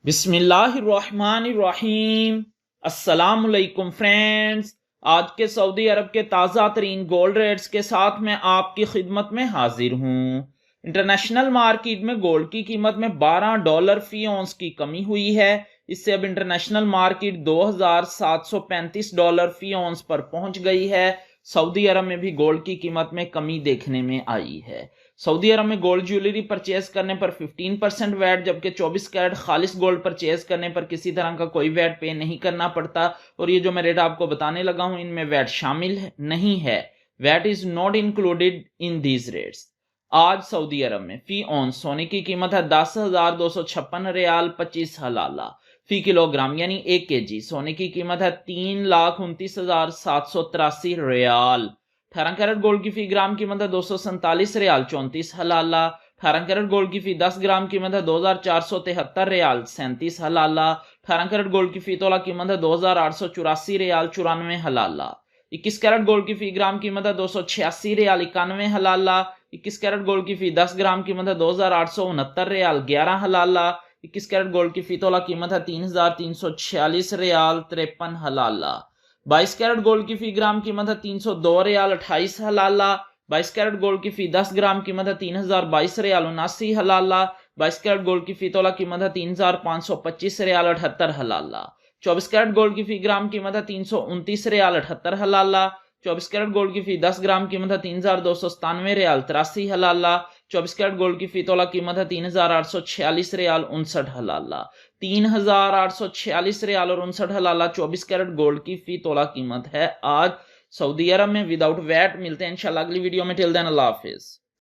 बिस्मिल्लाहिर्रहमानिर्रहीम। अस्सलामुअलैकुम फ्रेंड्स, आज के सऊदी अरब के ताज़ा तरीन गोल्ड रेट्स के साथ मैं आपकी खिदमत में हाजिर हूँ। इंटरनेशनल मार्केट में गोल्ड की कीमत में $12 फी औंस की कमी हुई है। इससे अब इंटरनेशनल मार्केट $2735 फी औंस पर पहुंच गई है। सऊदी अरब में भी गोल्ड की कीमत में कमी देखने में आई है। सऊदी अरब में गोल्ड ज्वेलरी परचेज करने पर 15% वैट, जबकि 24 कैरेट खालिस गोल्ड परचेज करने पर किसी तरह का कोई वैट पे नहीं करना पड़ता। और ये जो मैं रेट आपको बताने लगा हूं, इनमें वैट शामिल नहीं है। VAT is not included in these rates. आज सऊदी अरब में फी औंस सोने की कीमत है 10,256 रियाल 25 हलाला फी किलोग्राम, यानी 1 kg सोने की कीमत है 3,29,783 रियाल। 18 कैरेट गोल्ड की फी ग्राम कीमत है 247 रियाल 34 हलाला। 18 कैरेट गोल्ड की फी 10 ग्राम कीमत है 2,473 रियाल 37 हलाला। 18 कैरेट गोल्ड की फी तोला कीमत है 2,884 रियाल 94 हलाला। 21 कैरेट गोल्ड की फी ग्राम कीमत है 286 रियाल 91 हलाला। 21 कैरेट गोल्ड की फी 10 ग्राम कीमत है 2,869 रियाल 11 हलाला। 21 कैरेट गोल्ड की फी तोला कीमत है 3,346 रियाल 53 हलाला। 22 कैरेट गोल्ड की फी ग्राम कीमत है 302 रियाल 28 हलाला। 22 कैरेट गोल्ड की फी 10 ग्राम कीमत है 3,022 रियाल 79 हलाला। 22 कैरेट गोल्ड की फी तोला कीमत है 3,525 रियाल 78 हलाला। 24 कैरेट गोल्ड की फी ग्राम कीमत है 329 रियाल 78 हलाला। 24 कैरेट गोल्ड की फी 10 ग्राम कीमत है 3,297 रियाल 83 हलाला। 24 कैरेट गोल्ड की फी तोला कीमत है 3,846 रियाल 59 हलाला। 3,846 रियाल और 59 हलाला 24 कैरेट गोल्ड की फी तोला कीमत है आज सऊदी अरब में विदाउट वैट। मिलते हैं इंशाल्लाह अगली वीडियो में। टिल देन अल्लाह हाफिज।